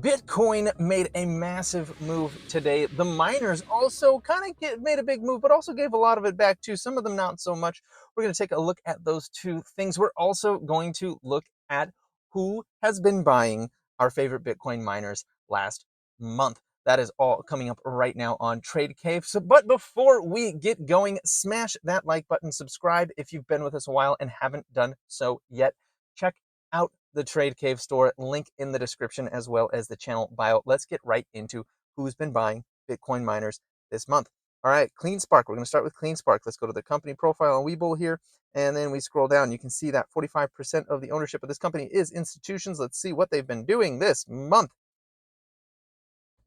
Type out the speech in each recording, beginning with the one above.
Bitcoin made a massive move today. The miners also kind of made a big move, but also gave a lot of it back too. Some of them not so much. We're going to take a look at those two things. We're also going to look at who has been buying our favorite Bitcoin miners last month. That is all coming up right now on Trade Cave. But before we get going, smash that like button, subscribe if you've been with us a while and haven't done so yet. Check out the Trade Cave store, link in the description, as well as the channel bio. Let's get right into who's been buying Bitcoin miners this month. All right, CleanSpark. We're going to start with CleanSpark. Let's go to the company profile on Webull here, and then we scroll down. You can see that 45% of the ownership of this company is institutions. Let's see what they've been doing this month.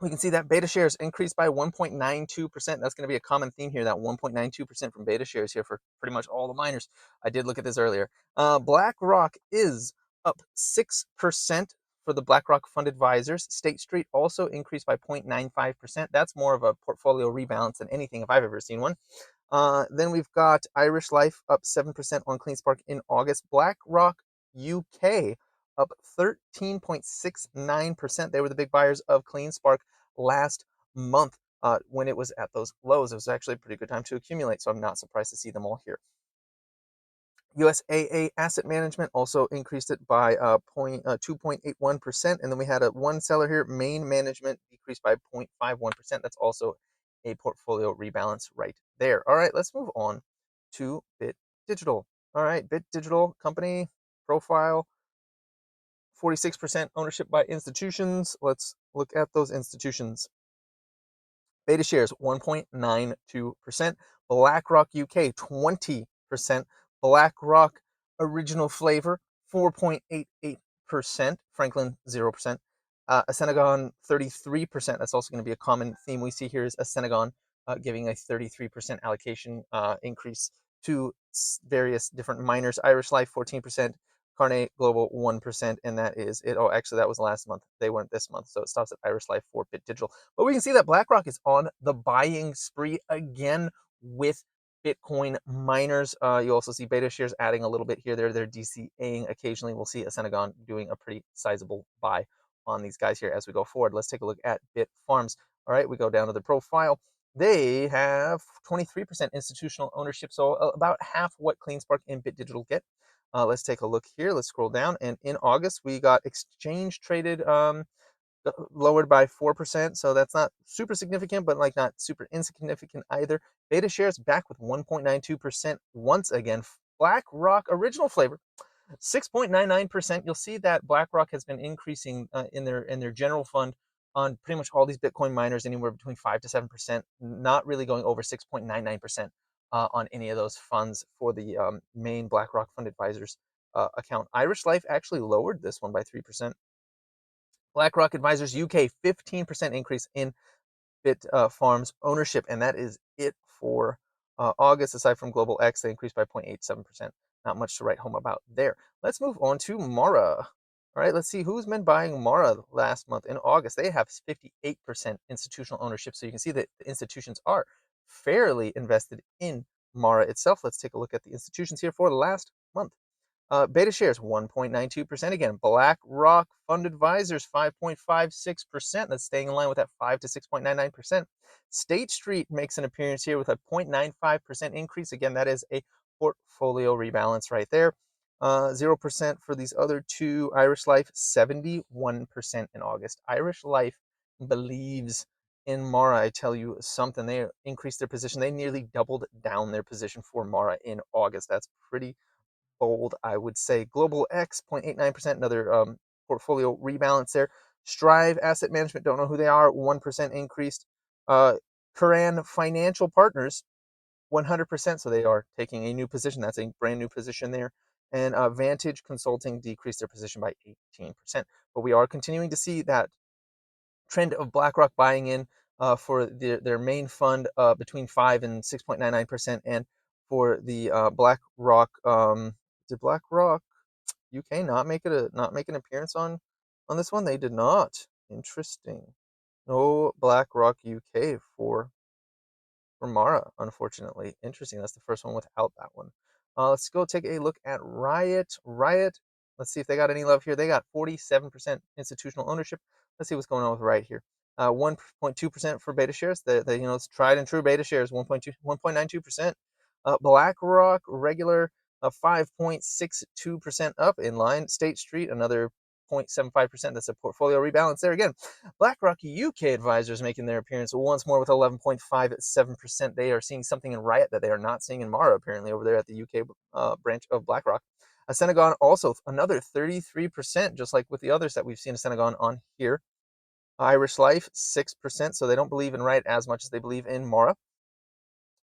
We can see that beta shares increased by 1.92%. That's going to be a common theme here, that 1.92% from beta shares here for pretty much all the miners. I did look at this earlier. BlackRock is up 6% for the BlackRock Fund Advisors. State Street also increased by 0.95%. That's more of a portfolio rebalance than anything if I've ever seen one. Then we've got Irish Life up 7% on CleanSpark in August. BlackRock UK up 13.69%. They were the big buyers of CleanSpark last month when it was at those lows. It was actually a pretty good time to accumulate, so I'm not surprised to see them all here. USAA Asset Management also increased it by 2.81%. And then we had one seller here, Main Management, decreased by 0.51%. That's also a portfolio rebalance right there. All right, let's move on to Bit Digital. All right, Bit Digital company profile, 46% ownership by institutions. Let's look at those institutions. Beta shares 1.92%, BlackRock UK 20%, BlackRock Original Flavor 4.88%, Franklin 0%, Asenagon 33%. That's also going to be a common theme we see here is Asenagon giving a 33% allocation increase to various different miners. Irish Life 14%, Carne Global 1%, and that is it. Oh, actually, that was last month. They weren't this month, so it stops at Irish Life for Bit Digital. But we can see that BlackRock is on the buying spree again with Bitcoin miners. You also see beta shares adding a little bit here. They're DCAing occasionally. We'll see Asenagon doing a pretty sizable buy on these guys here as we go forward. Let's take a look at Bitfarms. All right, we go down to the profile. They have 23% institutional ownership, so about half what CleanSpark and Bit Digital get. Let's take a look here. Let's scroll down. And in August, we got exchange traded lowered by 4%. So that's not super significant, but like not super insignificant either. Beta shares back with 1.92% once again. BlackRock Original Flavor, 6.99%. You'll see that BlackRock has been increasing in their general fund on pretty much all these Bitcoin miners, anywhere between 5 to 7%, not really going over 6.99% on any of those funds for the main BlackRock Fund Advisors account. Irish Life actually lowered this one by 3%. BlackRock Advisors UK, 15% increase in Bitfarms ownership, and that is it for August. Aside from Global X, they increased by 0.87%. Not much to write home about there. Let's move on to Mara. All right, let's see who's been buying Mara last month in August. They have 58% institutional ownership, so you can see that the institutions are fairly invested in Mara itself. Let's take a look at the institutions here for the last month. Beta shares 1.92% again. BlackRock Fund Advisors 5.56%. That's staying in line with that 5 to 6.99%. State Street makes an appearance here with a 0.95% increase. Again, that is a portfolio rebalance right there. 0% for these other two. Irish Life 71% in August. Irish Life believes in Mara. I tell you something. They increased their position. They nearly doubled down their position for Mara in August. That's pretty bold, I would say. Global X 0.89%, another portfolio rebalance there. Strive Asset Management, don't know who they are, 1% increased. Coran Financial Partners 100%, so they are taking a new position. That's a brand new position there. And Vantage Consulting decreased their position by 18%. But we are continuing to see that trend of BlackRock buying in for their main fund between 5 and 6.99%, and for the BlackRock, did BlackRock UK not make an appearance on this one? They did not. Interesting. No BlackRock UK for Mara, unfortunately. Interesting. That's the first one without that one. Let's go take a look at RIOT. RIOT, let's see if they got any love here. They got 47% institutional ownership. Let's see what's going on with RIOT here. 1.2% for beta shares. It's tried and true beta shares, 1.92%. BlackRock regular 5.62% up, in line. State Street another 0.75%. That's a portfolio rebalance there again. BlackRock UK advisors making their appearance once more with 11.57%. They are seeing something in RIOT that they are not seeing in Mara, apparently, over there at the UK branch of BlackRock. Senegon also another 33%, just like with the others that we've seen Senegon on here. Irish Life 6%, so they don't believe in RIOT as much as they believe in Mara.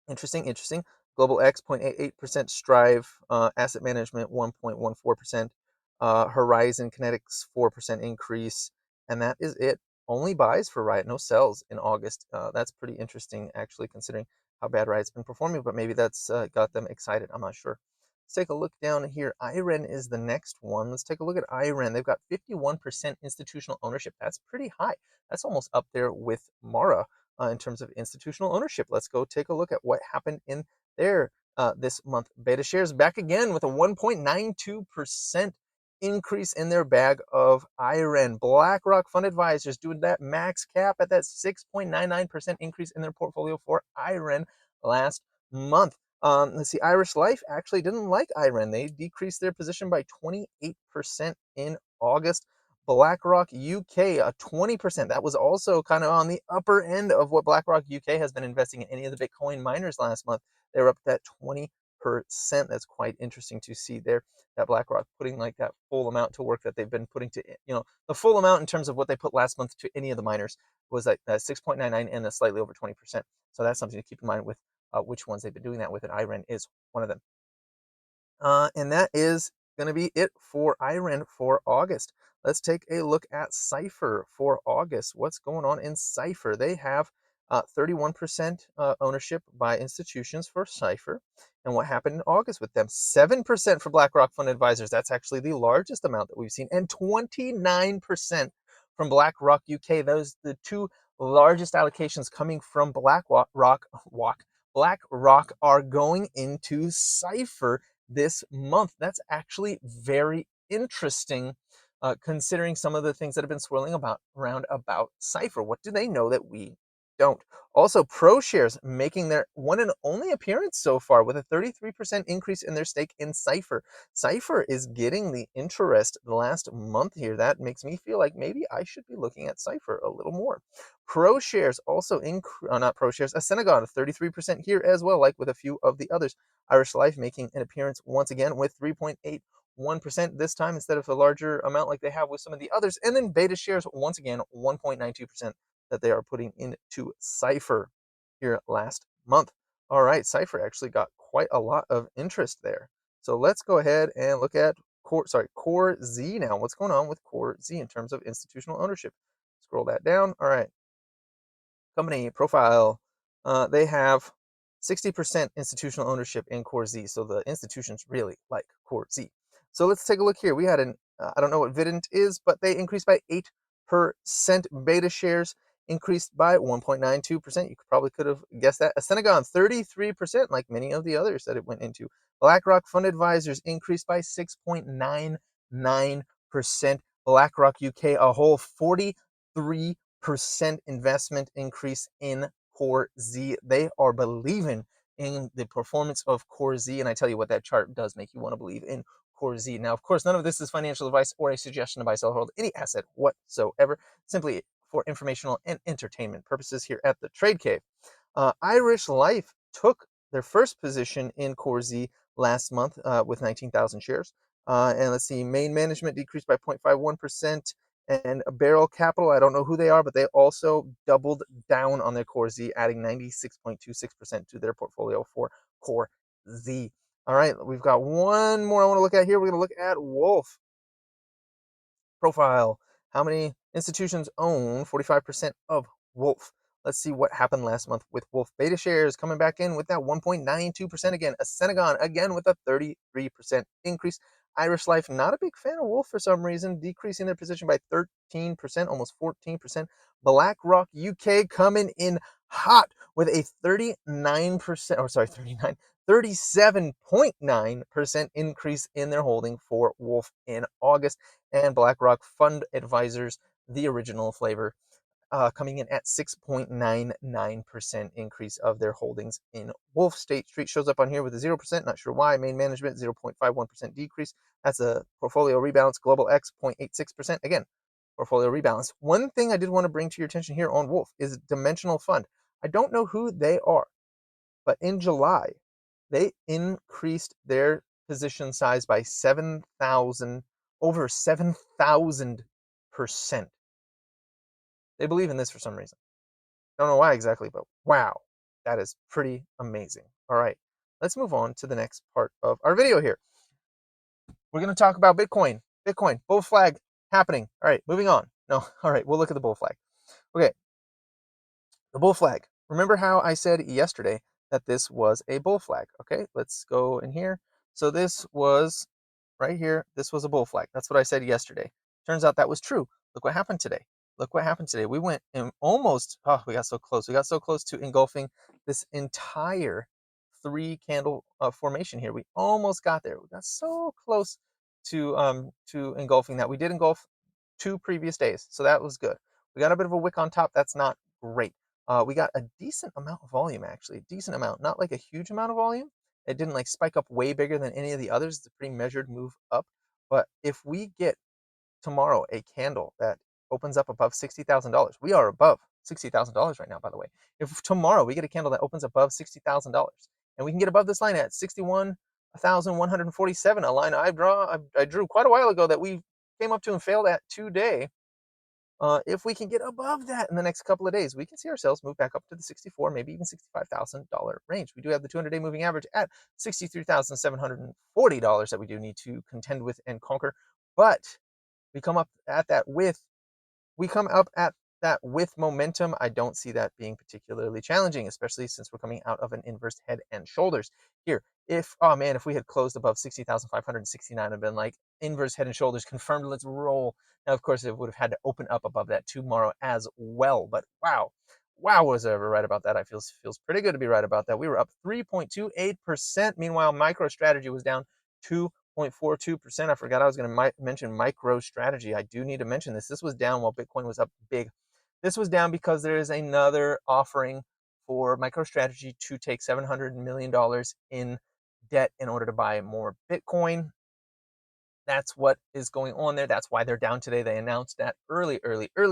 Interesting. Global X 0.88%, Strive Asset Management 1.14%, Horizon Kinetics 4% increase, and that is it. Only buys for RIOT, no sells in August. That's pretty interesting, actually, considering how bad RIOT's been performing, but maybe that's got them excited. I'm not sure. Let's take a look down here. IREN is the next one. Let's take a look at IREN. They've got 51% institutional ownership. That's pretty high. That's almost up there with Mara in terms of institutional ownership. Let's go take a look at what happened in there this month. Beta shares back again with a 1.92% increase in their bag of IREN. BlackRock Fund Advisors doing that max cap at that 6.99% increase in their portfolio for IREN last month. Let's see, Irish Life actually didn't like IREN. They decreased their position by 28% in August. BlackRock UK, 20%. That was also kind of on the upper end of what BlackRock UK has been investing in any of the Bitcoin miners last month. They were up at 20%. That's quite interesting to see there, that BlackRock putting like that full amount to work that they've been putting to, the full amount in terms of what they put last month to any of the miners was like 6.99 and slightly over 20%. So that's something to keep in mind with which ones they've been doing that with, and IREN is one of them. And that is going to be it for IREN for August. Let's take a look at CIFR for August. What's going on in CIFR? They have 31% ownership by institutions for CIFR. And what happened in August with them? 7% for BlackRock Fund Advisors. That's actually the largest amount that we've seen. And 29% from BlackRock UK. Those are the two largest allocations coming from BlackRock are going into CIFR this month. That's actually very interesting, considering some of the things that have been swirling around about CIFR. What do they know that we don't? Also, ProShares making their one and only appearance so far with a 33% increase in their stake in CIFR. CIFR is getting the interest the last month here. That makes me feel like maybe I should be looking at CIFR a little more. ProShares also not ProShares, Senegon 33% here as well, like with a few of the others. Irish Life making an appearance once again with 3.81% this time instead of a larger amount like they have with some of the others. And then Beta shares once again 1.92% that they are putting into CIFR here last month. All right, CIFR actually got quite a lot of interest there. So let's go ahead and look at CORZ now. What's going on with CORZ in terms of institutional ownership? Scroll that down. All right. Company profile, they have 60% institutional ownership in CORZ. So the institutions really like CORZ. So let's take a look here. We had I don't know what Vident is, but they increased by 8%. Beta shares increased by 1.92%. You could have guessed that. Senegon 33%, like many of the others that it went into. BlackRock Fund Advisors increased by 6.99%. BlackRock UK a whole 43% investment increase in CORZ. They are believing in the performance of CORZ, and I tell you what, that chart does make you want to believe in CORZ. Now, of course, none of this is financial advice or a suggestion to buy, sell, or hold any asset whatsoever, simply for informational and entertainment purposes here at the Trade Cave. Irish Life took their first position in CORZ last month with 19,000 shares. And let's see, main management decreased by 0.51%. And Barrel Capital, I don't know who they are, but they also doubled down on their CORZ, adding 96.26% to their portfolio for CORZ. All right, we've got one more I want to look at here. We're going to look at WULF profile. How many institutions own 45% of WULF? Let's see what happened last month with WULF. Beta shares coming back in with that 1.92% again. Senegon again with a 33% increase. Irish Life, not a big fan of WULF for some reason, decreasing their position by 13%, almost 14%. BlackRock UK coming in hot with a 37.9% increase in their holding for WULF in August. And BlackRock Fund Advisors the original flavor, coming in at 6.99% increase of their holdings in Wolf. State Street shows up on here with a 0%, not sure why. Main management, 0.51% decrease. That's a portfolio rebalance. Global X, 0.86%. Again, portfolio rebalance. One thing I did want to bring to your attention here on Wolf is Dimensional Fund. I don't know who they are, but in July, they increased their position size by 7,000, over 7,000%. They believe in this for some reason. Don't know why exactly, but wow, that is pretty amazing. All right, let's move on to the next part of our video here. We're going to talk about Bitcoin. Bitcoin, bull flag happening. All right, moving on. No, all right, we'll look at the bull flag. Okay, the bull flag. Remember how I said yesterday that this was a bull flag? Okay, let's go in here. So this was right here. This was a bull flag. That's what I said yesterday. Turns out that was true. Look what happened today. Look what happened today. We went and almost, oh, we got so close. We got so close to engulfing this entire three candle formation here. We almost got there. We got so close to engulfing that. We did engulf 2 previous days, so that was good. We got a bit of a wick on top. That's not great. We got a decent amount of volume, actually. Decent amount. Not like a huge amount of volume. It didn't like spike up way bigger than any of the others. It's a pretty measured move up. But if we get tomorrow a candle that opens up above $60,000, we are above $60,000 right now, by the way. If tomorrow we get a candle that opens above $60,000 and we can get above this line at 61,147, a line I drew quite a while ago that we came up to and failed at today. If we can get above that in the next couple of days, we can see ourselves move back up to the 64, maybe even $65,000 range. We do have the 200-day moving average at $63,740 that we do need to contend with and conquer. But we come up at that with momentum. I don't see that being particularly challenging, especially since we're coming out of an inverse head and shoulders here. If, oh man, if we had closed above 60,569, I've been like, inverse head and shoulders confirmed, let's roll. Now, of course, it would have had to open up above that tomorrow as well. But wow, was I ever right about that? I feels pretty good to be right about that. We were up 3.28%. Meanwhile, MicroStrategy was down 2.42%. I forgot I was going to mention MicroStrategy. I do need to mention this. This was down while Bitcoin was up big. This was down because there is another offering for MicroStrategy to take $700 million in debt in order to buy more Bitcoin. That's what is going on there. That's why they're down today. They announced that early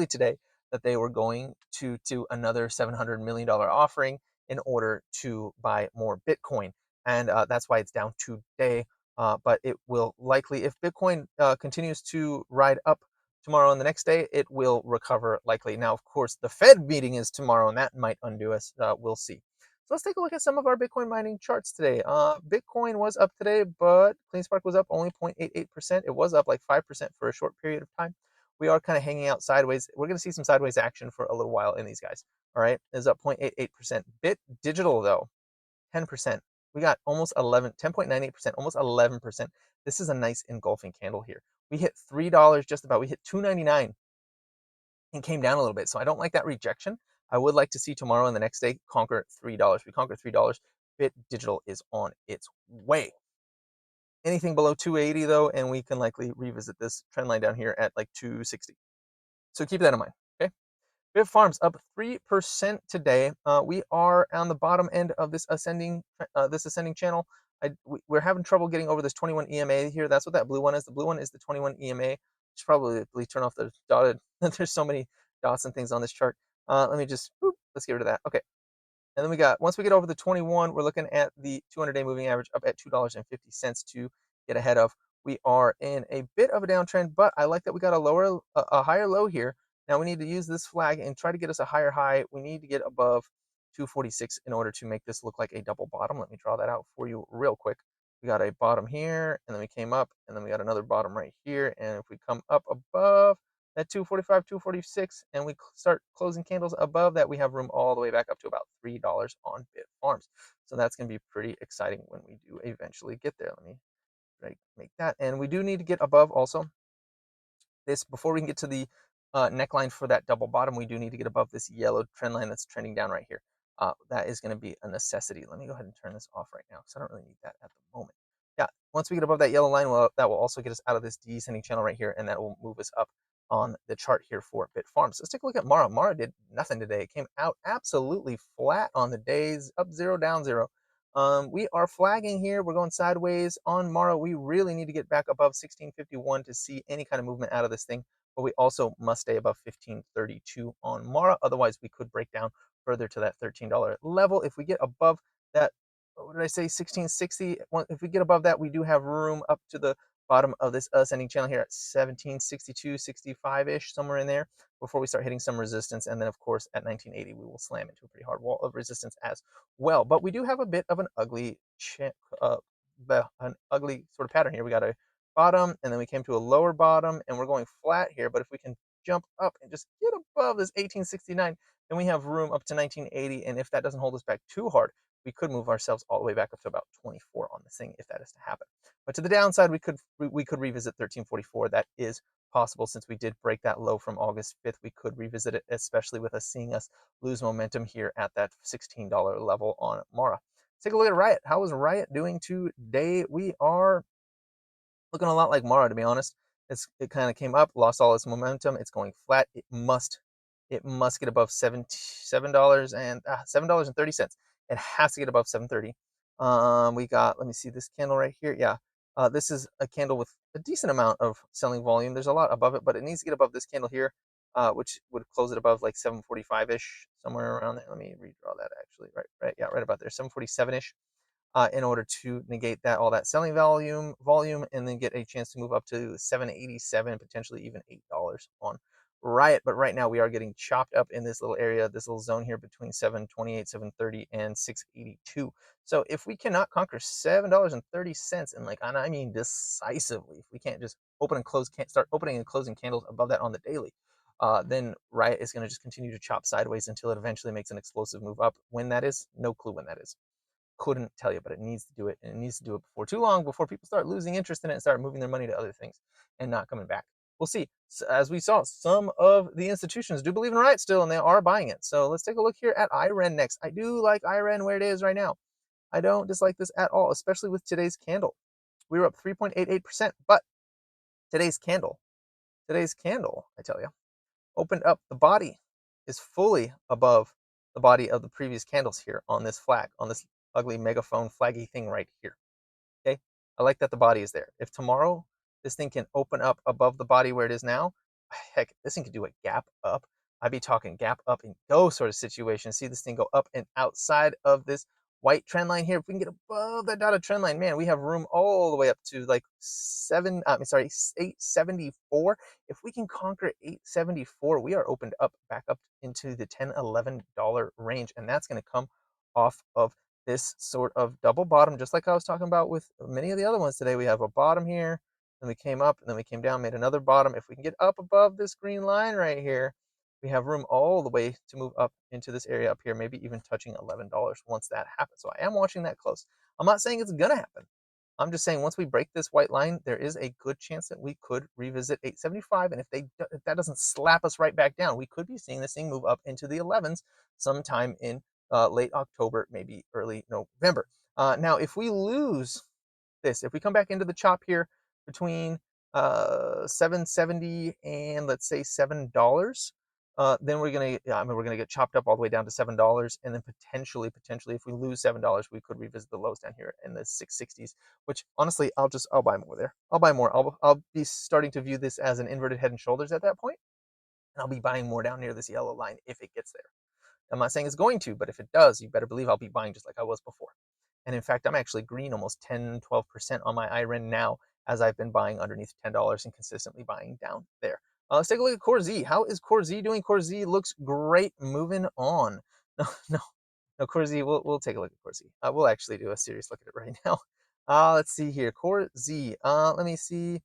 today that they were going to another $700 million offering in order to buy more Bitcoin. And that's why it's down today. But it will likely, if Bitcoin continues to ride up tomorrow and the next day, it will recover likely. Now, of course, the Fed meeting is tomorrow, and that might undo us. We'll see. So let's take a look at some of our Bitcoin mining charts today. Bitcoin was up today, but CleanSpark was up only 0.88%. It was up like 5% for a short period of time. We are kind of hanging out sideways. We're going to see some sideways action for a little while in these guys. All right, is up 0.88%. Bit Digital though, 10%. We got almost 10.98%, almost 11%. This is a nice engulfing candle here. We hit $3 just about. We hit $2.99 and came down a little bit. So I don't like that rejection. I would like to see tomorrow and the next day conquer $3. We conquer $3. Bit Digital is on its way. Anything below 280 though, and we can likely revisit this trend line down here at like 260. So keep that in mind. Okay. Bit Farms up 3% today. We are on the bottom end of this ascending channel. We're having trouble getting over this 21 EMA here. That's what that blue one is. The blue one is the 21 EMA. Should probably turn off the dotted. There's so many dots and things on this chart. Let me just, let's get rid of that. Okay. And then we got, once we get over the 21, we're looking at the 200-day moving average up at $2.50 to get ahead of. We are in a bit of a downtrend, but I like that we got a higher low here. Now we need to use this flag and try to get us a higher high. We need to get above 246 in order to make this look like a double bottom. Let me draw that out for you real quick. We got a bottom here, and then we came up, and then we got another bottom right here. And if we come up above that 245, 246, and we start closing candles above that, we have room all the way back up to about $3 on Bit Farms. So that's going to be pretty exciting when we do eventually get there. Let me make that. And we do need to get above also this, before we can get to the neckline for that double bottom, we do need to get above this yellow trend line that's trending down right here. That is going to be a necessity. Let me go ahead and turn this off right now because I don't really need that at the moment. Yeah, once we get above that yellow line, well, that will also get us out of this descending channel right here, and that will move us up on the chart here for Bit Farms. Let's take a look at Mara. Mara did nothing today. It came out absolutely flat on the days, up 0, down 0. We are flagging here. We're going sideways on Mara. We really need to get back above 1651 to see any kind of movement out of this thing, but we also must stay above 1532 on Mara. Otherwise, we could break down further to that $13 level. If we get above that, what did I say, 1660? If we get above that, we do have room up to the bottom of this ascending channel here at 1762, 65-ish, somewhere in there, before we start hitting some resistance. And then, of course, at 1980, we will slam into a pretty hard wall of resistance as well. But we do have a bit of an ugly sort of pattern here. We got a bottom, and then we came to a lower bottom, and we're going flat here. But if we can jump up and just get above this 1869, then we have room up to 1980. And if that doesn't hold us back too hard, we could move ourselves all the way back up to about 24 on this thing if that is to happen. But to the downside, we could revisit 1344. That is possible since we did break that low from August 5th. We could revisit it, especially with us seeing us lose momentum here at that $16 level on Mara. Let's take a look at Riot. How is Riot doing today? We are looking a lot like Mara, to be honest. It kind of came up, lost all its momentum. It's going flat. It must get above $7.30. It has to get above 730. We got, let me see this candle right here. Yeah, this is a candle with a decent amount of selling volume. There's a lot above it, but it needs to get above this candle here, which would close it above like 745-ish, somewhere around there. Let me redraw that actually. Yeah, right about there, 747-ish. In order to negate that all that selling volume, and then get a chance to move up to 787, potentially even $8 on Riot. But right now we are getting chopped up in this little area, this little zone here between 728, 730, and 682. So if we cannot conquer $7.30, and I mean decisively, if we can't just start opening and closing candles above that on the daily, then Riot is going to just continue to chop sideways until it eventually makes an explosive move up. When that is, no clue when that is. Couldn't tell you, but it needs to do it, and it needs to do it before too long, before people start losing interest in it and start moving their money to other things and not coming back. We'll see. So, as we saw, some of the institutions do believe in Riot still, and they are buying it. So let's take a look here at IREN next. I do like IREN where it is right now. I don't dislike this at all, especially with today's candle. We were up 3.88%, but today's candle, I tell you, opened up. The body is fully above the body of the previous candles here on this flag, on this ugly megaphone flaggy thing right here. Okay, I like that the body is there. If tomorrow this thing can open up above the body where it is now, heck, this thing could do a gap up. I'd be talking gap up and go sort of situation. See this thing go up and outside of this white trend line here. If we can get above that dotted trend line, man, we have room all the way up to like 874. If we can conquer 874, we are opened up back up into the $10, $11 range, and that's going to come off of this sort of double bottom, just like I was talking about with many of the other ones today. We have a bottom here, then we came up, and then we came down, made another bottom. If we can get up above this green line right here, we have room all the way to move up into this area up here, maybe even touching $11 once that happens. So I am watching that close. I'm not saying it's gonna happen. I'm just saying once we break this white line, there is a good chance that we could revisit 875. And if that doesn't slap us right back down, we could be seeing this thing move up into the 11s sometime in late October, maybe early November. Now, if we lose this, if we come back into the chop here between 770 and let's say $7, then we're gonna get chopped up all the way down to $7, and then potentially, if we lose $7, we could revisit the lows down here in the 660s. Which honestly, I'll buy more there. I'll buy more. I'll be starting to view this as an inverted head and shoulders at that point, and I'll be buying more down near this yellow line if it gets there. I'm not saying it's going to, but if it does, you better believe I'll be buying just like I was before. And in fact, I'm actually green almost 10, 12% on my IREN now, as I've been buying underneath $10 and consistently buying down there. Let's take a look at CORZ. How is CORZ doing? CORZ looks great. Moving on. No, CORZ, we'll take a look at CORZ. We'll actually do a serious look at it right now. Let's see here. CORZ. Let me see.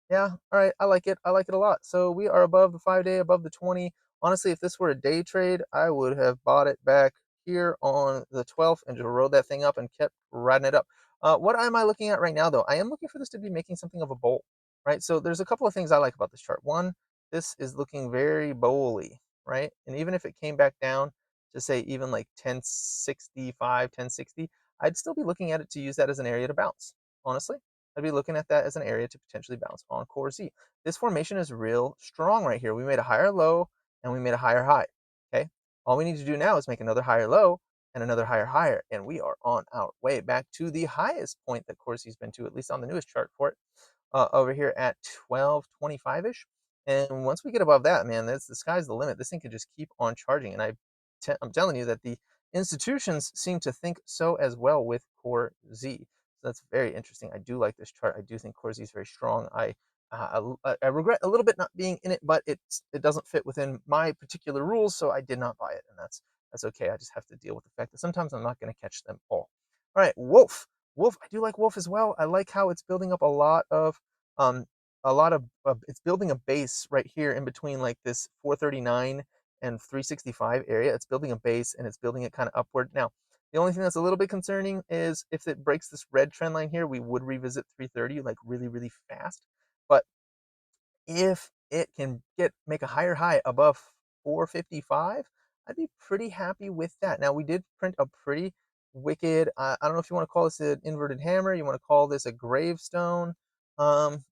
Yeah, all right. I like it. I like it a lot. So we are above the 5-day, above the 20. Honestly, if this were a day trade, I would have bought it back here on the 12th and just rode that thing up and kept riding it up. What am I looking at right now, though? I am looking for this to be making something of a bowl, right? So there's a couple of things I like about this chart. One, this is looking very bowly, right? And even if it came back down to say even like 1065, 1060, I'd still be looking at it to use that as an area to bounce, honestly. I'd be looking at that as an area to potentially bounce on CORZ. This formation is real strong right here. We made a higher low and we made a higher high. Okay. All we need to do now is make another higher low and another higher, and we are on our way back to the highest point that CORZ's been to, at least on the newest chart for it, over here at 1225-ish. And once we get above that, man, the sky's the limit. This thing could just keep on charging. And I'm telling you that the institutions seem to think so as well with Core Z. So that's very interesting. I do like this chart. I do think Core Z is very strong. I regret a little bit not being in it, but it doesn't fit within my particular rules, so I did not buy it, and that's okay. I just have to deal with the fact that sometimes I'm not going to catch them all. All right, Wolf. Wolf, I do like Wolf as well. I like how it's building up um it's building a base right here in between like this 439 and 365 area. It's building a base and it's building it kind of upward. Now, the only thing that's a little bit concerning is if it breaks this red trend line here, we would revisit 330 like really, really fast. But if it can make a higher high above 455, I'd be pretty happy with that. Now, we did print a pretty wicked, I don't know if you want to call this an inverted hammer, you want to call this a gravestone um,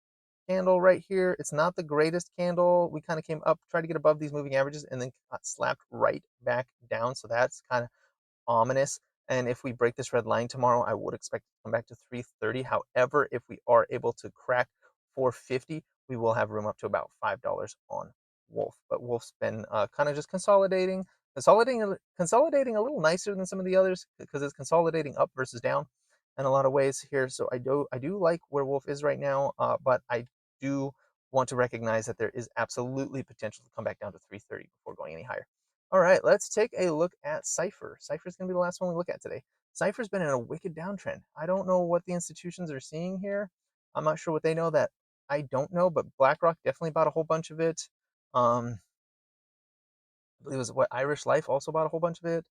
candle right here. It's not the greatest candle. We kind of came up, tried to get above these moving averages, and then got slapped right back down. So that's kind of ominous. And if we break this red line tomorrow, I would expect to come back to 330. However, if we are able to crack 450, we will have room up to about $5 on Wolf. But Wolf's been kind of just consolidating a little nicer than some of the others because it's consolidating up versus down in a lot of ways here. So I do like where Wolf is right now, but I do want to recognize that there is absolutely potential to come back down to 330 before going any higher. All right, let's take a look at CIFR. CIFR is going to be the last one we look at today. CIFR's been in a wicked downtrend. I don't know what the institutions are seeing here. I'm not sure what they know that I don't know, but BlackRock definitely bought a whole bunch of it. I believe it was what Irish Life also bought a whole bunch of it.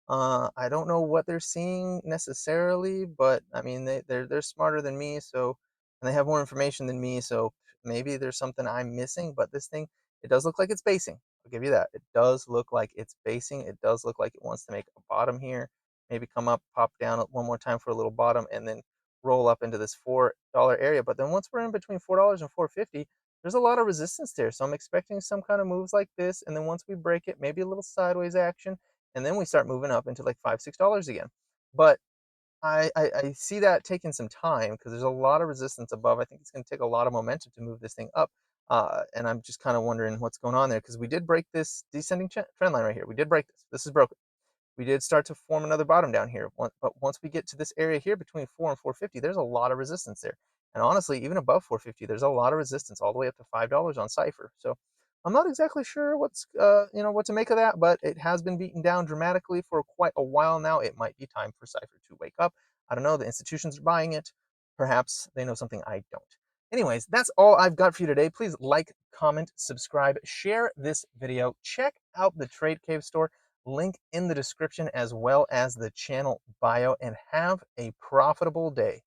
I don't know what they're seeing necessarily, but I mean they're smarter than me, so and they have more information than me, so maybe there's something I'm missing. But this thing, it does look like it's basing. I'll give you that. It does look like it's basing. It does look like it wants to make a bottom here, maybe come up, pop down one more time for a little bottom, and then roll up into this $4 area. But then once we're in between $4 and 450, there's a lot of resistance there. So I'm expecting some kind of moves like this. And then once we break it, maybe a little sideways action. And then we start moving up into like $5, $6 again. But I see that taking some time because there's a lot of resistance above. I think it's going to take a lot of momentum to move this thing up. And I'm just kind of wondering what's going on there because we did break this descending trend line right here. We did break this. This is broken. We did start to form another bottom down here. But once we get to this area here between 4 and 450, there's a lot of resistance there. And honestly, even above 450, there's a lot of resistance all the way up to $5 on CIFR. So I'm not exactly sure what to make of that, but it has been beaten down dramatically for quite a while now. It might be time for CIFR to wake up. I don't know. The institutions are buying it. Perhaps they know something I don't. Anyways, that's all I've got for you today. Please like, comment, subscribe, share this video. Check out the Trade Cave store. Link in the description as well as the channel bio, and have a profitable day.